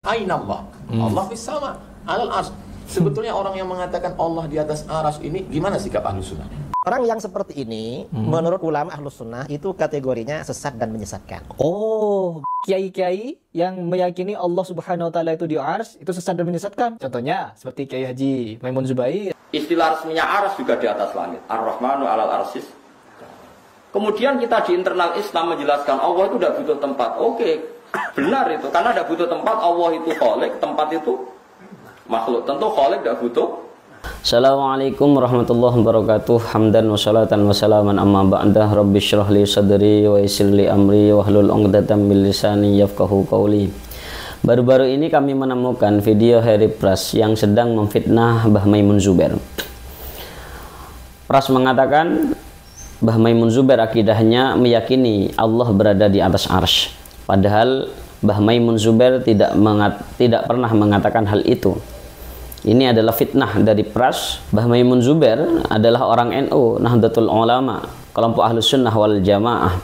Aina Allah? Allah fis sama, alal ars. Sebetulnya orang yang mengatakan Allah di atas aras ini gimana sikap ahlu sunnah? Orang yang seperti ini, menurut ulama ahlus sunnah, itu kategorinya sesat dan menyesatkan. Oh, kiai-kiai yang meyakini Allah Subhanahu wa Ta'ala itu di ars, itu sesat dan menyesatkan. Contohnya, seperti Kiai Haji Maimun Zubair. Istilah resminya aras juga di atas langit. Ar-Rahmanu alal arsis. Kemudian kita di internal Islam menjelaskan Allah itu tidak butuh tempat. Oke, benar itu. Karena tidak butuh tempat, Allah itu khalik, tempat itu makhluk. Tentu khalik tidak butuh. Assalamualaikum warahmatullahi wabarakatuh. Hamdan wa salatan wa salaman amma ba'dah. Rabbi syrah li sadri wa yassir li amri wahlul 'uqdatam min lisani yafqahu qawli. Baru-baru ini kami menemukan video Harry Pras yang sedang memfitnah Mbah Maimun Zubair. Pras mengatakan Mbah Maimun Zubair akidahnya meyakini Allah berada di atas arsy. Padahal Mbah Maimun Zubair tidak pernah mengatakan hal itu. Ini adalah fitnah dari Pras. Mbah Maimun Zubair adalah orang NU, Nahdlatul Ulama, kelompok Ahlus Sunnah wal Jamaah,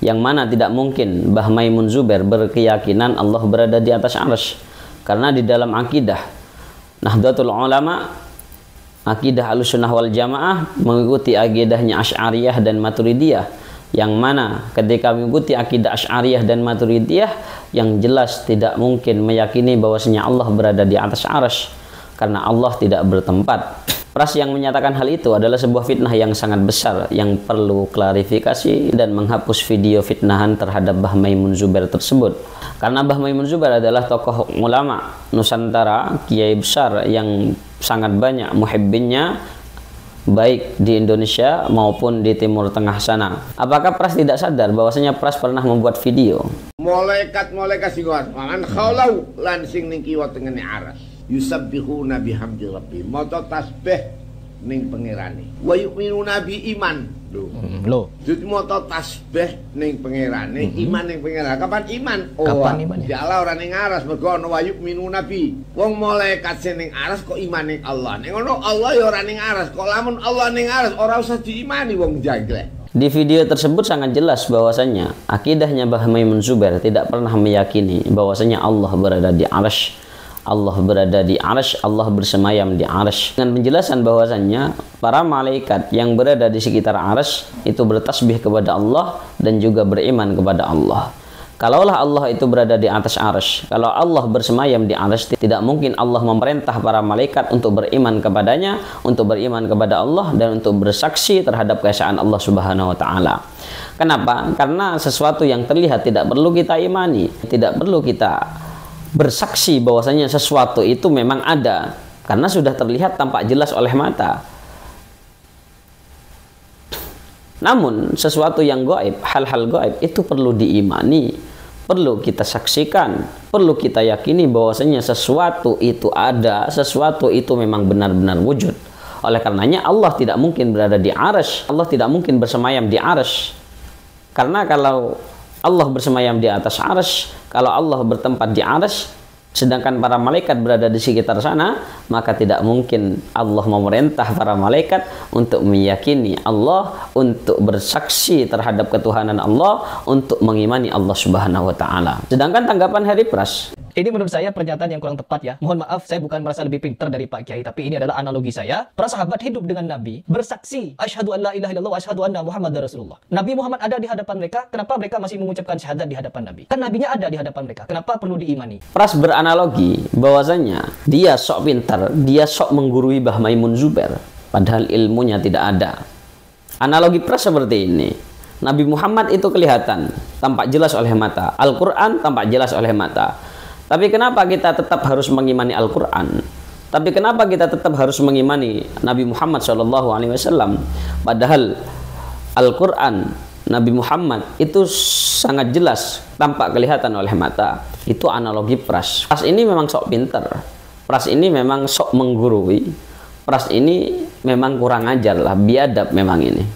yang mana tidak mungkin Mbah Maimun Zubair berkeyakinan Allah berada di atas arsy. Karena di dalam akidah Nahdlatul Ulama, akidah Ahlus Sunnah wal Jamaah mengikuti akidahnya Asy'ariyah dan Maturidiyah, yang mana ketika mengikuti akidah Asy'ariyah dan Maturidiyah, yang jelas tidak mungkin meyakini bahwasanya Allah berada di atas arsy, karena Allah tidak bertempat. Pras yang menyatakan hal itu adalah sebuah fitnah yang sangat besar yang perlu klarifikasi dan menghapus video fitnahan terhadap Mbah Maimun Zubair tersebut. Karena Mbah Maimun Zubair adalah tokoh ulama Nusantara, kiai besar yang sangat banyak muhibbinnya, baik di Indonesia maupun di Timur Tengah sana. Apakah Pras tidak sadar bahwasanya Pras pernah membuat video? Malaikat sing mangan khaulau lan sing ning kiwa tengene aras. Yusabbihuna bihamdi rabbi. Maca tasbih ning pangerane. Wa yu'minuna bi iman. Loh. Jadi maca tasbih ning pangerane, iman ning pangerane. Kapan iman? Oh, kapan iman? Ya Allah ora ning aras, mergo ana wa yu'minuna bi. Wong malaikat sing ning aras kok iman ning Allah. Ning ngono Allah ya ora ning aras. Kok lamun Allah ning aras ora usah diimani wong jangglek. Di video tersebut sangat jelas bahwasanya akidahnya Mbah Maimun Zubair tidak pernah meyakini bahwasanya Allah berada di arsy. Allah berada di arsy, Allah bersemayam di arsy. Dengan penjelasan bahwasannya para malaikat yang berada di sekitar arsy itu bertasbih kepada Allah dan juga beriman kepada Allah. Kalaulah Allah itu berada di atas arsy, kalau Allah bersemayam di arsy, tidak mungkin Allah memerintah para malaikat untuk beriman kepadanya, untuk beriman kepada Allah, dan untuk bersaksi terhadap keesaan Allah Subhanahu wa Ta'ala. Kenapa? Karena sesuatu yang terlihat tidak perlu kita imani, tidak perlu kita bersaksi bahwasanya sesuatu itu memang ada, karena sudah terlihat tampak jelas oleh mata. Namun sesuatu yang gaib, hal-hal gaib itu perlu diimani, perlu kita saksikan, perlu kita yakini bahwasanya sesuatu itu ada, sesuatu itu memang benar-benar wujud. Oleh karenanya Allah tidak mungkin berada di arsy, Allah tidak mungkin bersemayam di arsy. Karena kalau Allah bersemayam di atas arsy, kalau Allah bertempat di arsy, sedangkan para malaikat berada di sekitar sana, maka tidak mungkin Allah memerintah para malaikat untuk meyakini Allah, untuk bersaksi terhadap ketuhanan Allah, untuk mengimani Allah Subhanahu wa Ta'ala. Sedangkan tanggapan Harry Pras, Ini menurut saya pernyataan yang kurang tepat ya. Mohon maaf, saya bukan merasa lebih pintar dari Pak Kiai, tapi ini adalah analogi saya. Para sahabat hidup dengan Nabi, bersaksi, asyhadu an la ilaha illallah wa asyhadu anna Muhammadar Rasulullah. Nabi Muhammad ada di hadapan mereka, kenapa mereka masih mengucapkan syahadat di hadapan Nabi? Kan Nabinya ada di hadapan mereka, kenapa perlu diimani? Pras beranalogi bahwasanya dia sok pintar, dia sok menggurui Mbah Maimun Zubair, padahal ilmunya tidak ada. Analogi Pras seperti ini. Nabi Muhammad itu kelihatan, tampak jelas oleh mata. Al-Quran tampak jelas oleh mata. Tapi kenapa kita tetap harus mengimani Al-Quran? Tapi kenapa kita tetap harus mengimani Nabi Muhammad SAW? Padahal Al-Quran, Nabi Muhammad itu sangat jelas, tampak kelihatan oleh mata. Itu analogi Pras. Pras ini memang sok pintar. Pras ini memang sok menggurui. Pras ini memang kurang ajar lah, biadab memang ini.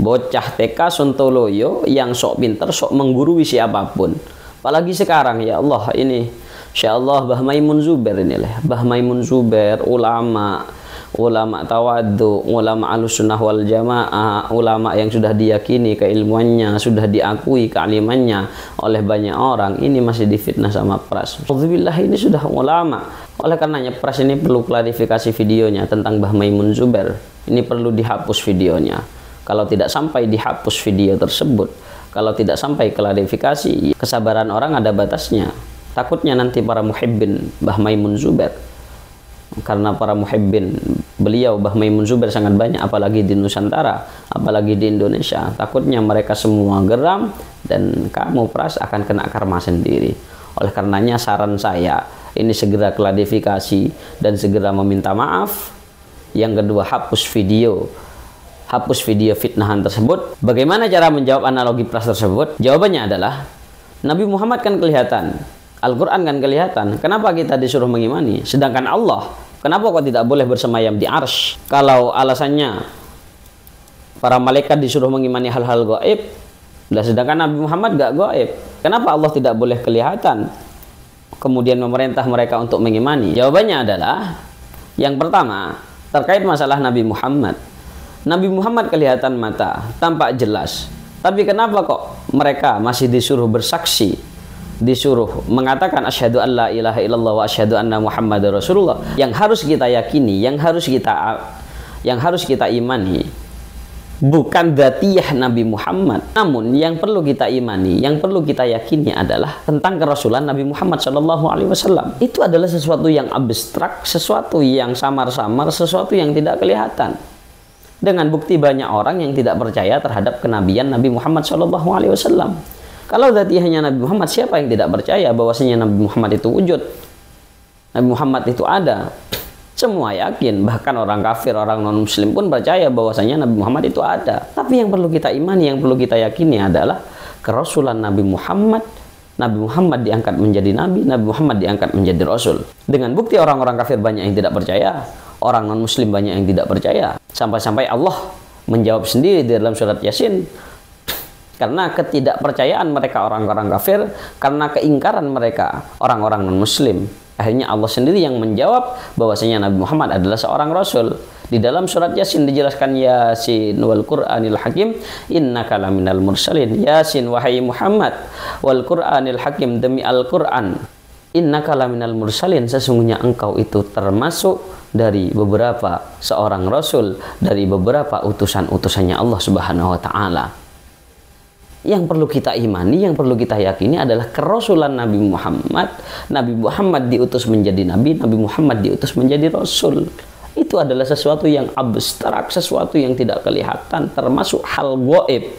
Bocah TK Sontoloyo yang sok pintar, sok menggurui siapapun. Apalagi sekarang, ya Allah, ini Insya Allah Mbah Maimun Zubair inilah, Mbah Maimun Zubair, ulama, ulama tawadhu, ulama Ahlussunnah wal Jamaah, ulama yang sudah diyakini keilmuannya, sudah diakui kealimannya oleh banyak orang, ini masih difitnah sama pras. Alhamdulillah, ini sudah ulama. Oleh karenanya pras ini perlu klarifikasi videonya tentang Mbah Maimun Zubair. Ini perlu dihapus videonya. Kalau tidak sampai dihapus video tersebut, kalau tidak sampai klarifikasi, kesabaran orang ada batasnya. Takutnya nanti para muhibbin Mbah Maimun Zubair, karena para muhibbin beliau Mbah Maimun Zubair sangat banyak, apalagi di Nusantara, apalagi di Indonesia, takutnya mereka semua geram dan kamu pras akan kena karma sendiri. Oleh karenanya saran saya, ini segera klarifikasi dan segera meminta maaf. Yang kedua, hapus video fitnahan tersebut. Bagaimana cara menjawab analogi pras tersebut? Jawabannya adalah, Nabi Muhammad kan kelihatan, Al-Quran kan kelihatan, kenapa kita disuruh mengimani? Sedangkan Allah, kenapa kok tidak boleh bersemayam di arsy? Kalau alasannya para malaikat disuruh mengimani hal-hal gaib, dan sedangkan Nabi Muhammad gak gaib, kenapa Allah tidak boleh kelihatan kemudian memerintah mereka untuk mengimani? Jawabannya adalah, yang pertama, terkait masalah Nabi Muhammad. Nabi Muhammad kelihatan mata, tampak jelas, tapi kenapa kok mereka masih disuruh bersaksi, disuruh mengatakan asyhadu an la ilaha illallah wa asyhadu anna muhammadar rasulullah? Yang harus kita yakini, yang harus kita imani bukan dzatiyah Nabi Muhammad, namun yang perlu kita imani, yang perlu kita yakini adalah tentang kerasulan Nabi Muhammad SAW. Itu adalah sesuatu yang abstrak, sesuatu yang samar-samar, sesuatu yang tidak kelihatan. Dengan bukti banyak orang yang tidak percaya terhadap kenabian Nabi Muhammad SAW. Kalau dzatiyahnya Nabi Muhammad, siapa yang tidak percaya bahwasanya Nabi Muhammad itu wujud? Nabi Muhammad itu ada. Semua yakin, bahkan orang kafir, orang non-muslim pun percaya bahwasanya Nabi Muhammad itu ada. Tapi yang perlu kita imani, yang perlu kita yakini adalah kerasulan Nabi Muhammad. Nabi Muhammad diangkat menjadi Nabi, Nabi Muhammad diangkat menjadi Rasul. Dengan bukti orang-orang kafir banyak yang tidak percaya, orang non-muslim banyak yang tidak percaya. Sampai-sampai Allah menjawab sendiri di dalam surat Yasin, karena ketidakpercayaan mereka orang-orang kafir, karena keingkaran mereka orang-orang non-muslim, akhirnya Allah sendiri yang menjawab bahwasanya Nabi Muhammad adalah seorang Rasul. Di dalam surat Yasin dijelaskan, Yasin wal Qur'anil Hakim innaka laminal mursalin. Yasin, wahai Muhammad, wal Qur'anil Hakim, demi Al-Qur'an, innaka laminal mursalin, sesungguhnya engkau itu termasuk dari beberapa seorang Rasul, dari beberapa utusan-utusannya Allah Subhanahu wa Ta'ala. Yang perlu kita imani, yang perlu kita yakini adalah kerasulan Nabi Muhammad. Nabi Muhammad diutus menjadi Nabi, Nabi Muhammad diutus menjadi Rasul. Itu adalah sesuatu yang abstrak, sesuatu yang tidak kelihatan, termasuk hal gaib,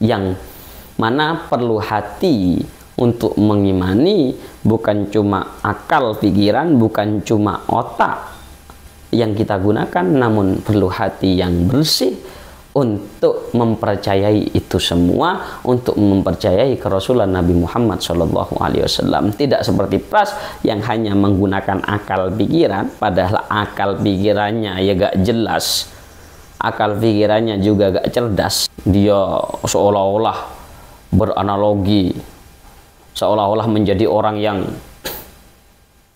yang mana perlu hati untuk mengimani, bukan cuma akal pikiran, bukan cuma otak yang kita gunakan, namun perlu hati yang bersih untuk mempercayai itu semua, untuk mempercayai kerasulan Nabi Muhammad SAW. Tidak seperti pras yang hanya menggunakan akal pikiran, padahal akal pikirannya ya gak jelas, akal pikirannya juga gak cerdas. Dia seolah-olah beranalogi, seolah-olah menjadi orang yang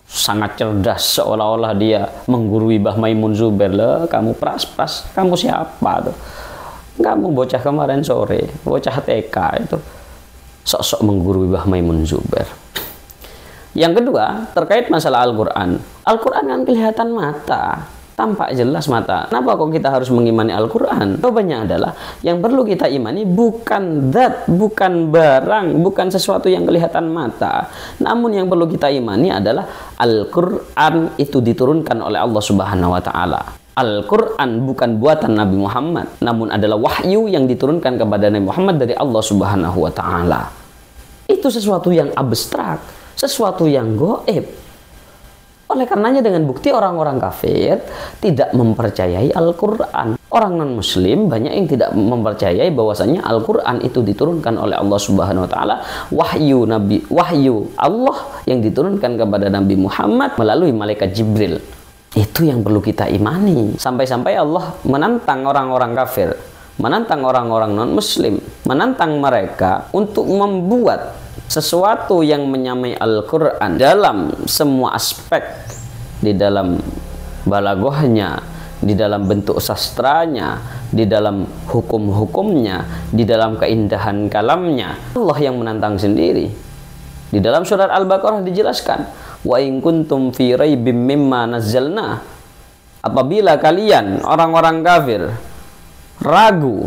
sangat cerdas, seolah-olah dia menggurui Mbah Maimun Zubair. Lah, kamu pras, kamu siapa tuh? Kamu bocah kemarin sore, bocah TK itu sok-sok menggurui Mbah Maimun Zubair. Yang kedua, terkait masalah Al-Quran. Al-Quran kan kelihatan mata, tampak jelas mata. Kenapa kok kita harus mengimani Al-Quran? Jawabannya adalah, yang perlu kita imani bukan zat, bukan barang, bukan sesuatu yang kelihatan mata. Namun yang perlu kita imani adalah Al-Quran itu diturunkan oleh Allah Subhanahu wa Ta'ala. Al-Quran bukan buatan Nabi Muhammad, namun adalah wahyu yang diturunkan kepada Nabi Muhammad dari Allah Subhanahu wa Ta'ala. Itu sesuatu yang abstrak, sesuatu yang gaib. Oleh karenanya dengan bukti orang-orang kafir tidak mempercayai Al-Quran. Orang non-muslim banyak yang tidak mempercayai bahwasanya Al-Quran itu diturunkan oleh Allah Subhanahu wa Ta'ala, wahyu Allah yang diturunkan kepada Nabi Muhammad melalui malaikat Jibril. Itu yang perlu kita imani. Sampai-sampai Allah menantang orang-orang kafir, menantang orang-orang non-muslim, menantang mereka untuk membuat sesuatu yang menyamai Al-Quran dalam semua aspek, di dalam balaghahnya, di dalam bentuk sastranya, di dalam hukum-hukumnya, di dalam keindahan kalamnya. Allah yang menantang sendiri. Di dalam surat Al-Baqarah dijelaskan, wa in kuntum fi raibim mimma nazzalna, apabila kalian orang-orang kafir ragu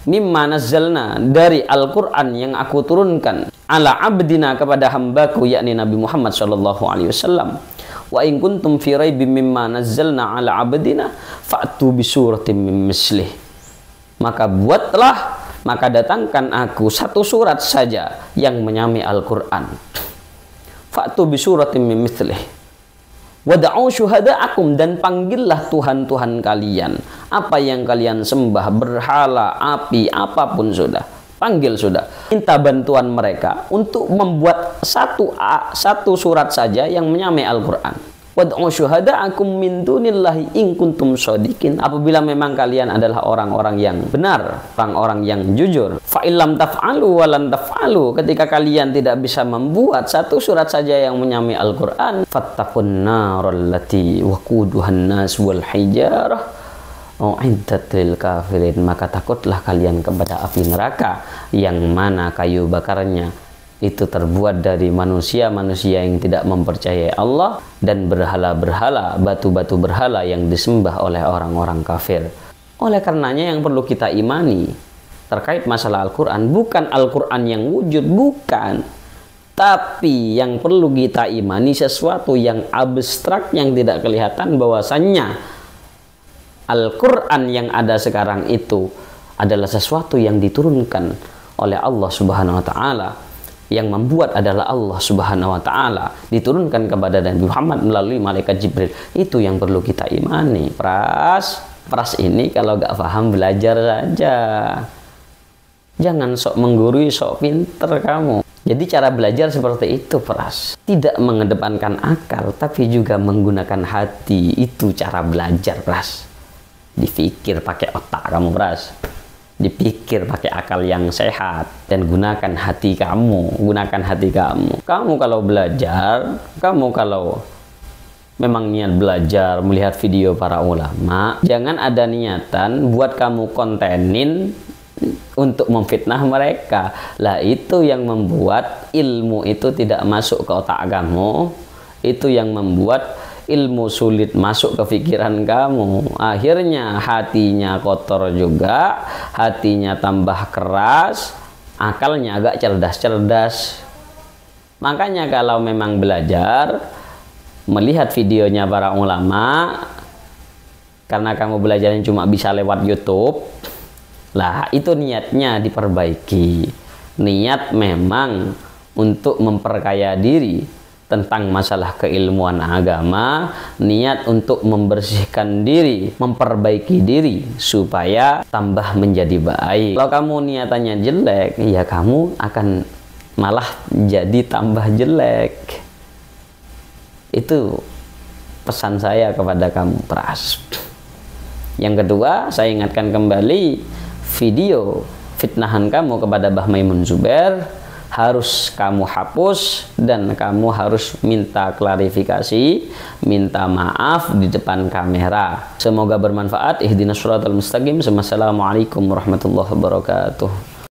mimma nazzalna, dari Al-Qur'an yang aku turunkan, ala abdina, kepada hambaku, yakni Nabi Muhammad sallallahu alaihi wasallam, wa in kuntum fi raibim mimma nazzalna ala abdina fa'tu bi suratin min mislih, maka datangkan aku satu surat saja yang menyamai Al-Qur'an. Fa'tu bi suratin min mislih wada'u syuhada'akum, dan panggillah Tuhan-Tuhan kalian, apa yang kalian sembah, berhala, api, apapun sudah, panggil sudah. Minta bantuan mereka untuk membuat satu surat saja yang menyamai Al-Qur'an. Wad'u syuhada'akum min dunillahi in kuntum shadiqin, apabila memang kalian adalah orang-orang yang benar, orang-orang yang jujur. Fa illam taf'alu wa lan taf'alu, ketika kalian tidak bisa membuat satu surat saja yang menyamai Al-Qur'an, fattaqun naral lati waquduhan nas wal hijarah u'iddat lil kafirin, maka takutlah kalian kepada api neraka yang mana kayu bakarnya itu terbuat dari manusia-manusia yang tidak mempercayai Allah dan berhala-berhala, batu-batu berhala yang disembah oleh orang-orang kafir. Oleh karenanya yang perlu kita imani terkait masalah Al-Quran, bukan Al-Quran yang wujud, bukan. Tapi yang perlu kita imani sesuatu yang abstrak, yang tidak kelihatan, bahwasannya Al-Quran yang ada sekarang itu adalah sesuatu yang diturunkan oleh Allah Subhanahu wa Ta'ala, yang membuat adalah Allah Subhanahu wa Ta'ala, diturunkan kepada Nabi Muhammad melalui malaikat Jibril. Itu yang perlu kita imani. Pras ini kalau gak paham belajar saja, jangan sok menggurui, sok pinter kamu. Jadi cara belajar seperti itu, Pras, tidak mengedepankan akal tapi juga menggunakan hati. Itu cara belajar, Pras. Dipikir pakai otak kamu, Pras. Dipikir pakai akal yang sehat dan gunakan hati kamu, Kamu kalau belajar, kamu kalau memang niat belajar, melihat video para ulama, jangan ada niatan buat kamu kontenin untuk memfitnah mereka. Lah itu yang membuat ilmu itu tidak masuk ke otak kamu. Itu yang membuat ilmu sulit masuk ke pikiran kamu. Akhirnya hatinya kotor juga, hatinya tambah keras, akalnya agak cerdas-cerdas. Makanya kalau memang belajar, melihat videonya para ulama, karena kamu belajarnya cuma bisa lewat YouTube, lah itu niatnya diperbaiki. Niat memang untuk memperkaya diri tentang masalah keilmuan agama, niat untuk membersihkan diri, memperbaiki diri supaya tambah menjadi baik. Kalau kamu niatannya jelek, ya kamu akan malah jadi tambah jelek. Itu pesan saya kepada kamu, Pras. Yang kedua, saya ingatkan kembali, video fitnahan kamu kepada Mbah Maimun Zubair harus kamu hapus dan kamu harus minta klarifikasi, minta maaf di depan kamera. Semoga bermanfaat. Ihdinas shiratal mustaqim. Wassalamualaikum warahmatullahi wabarakatuh.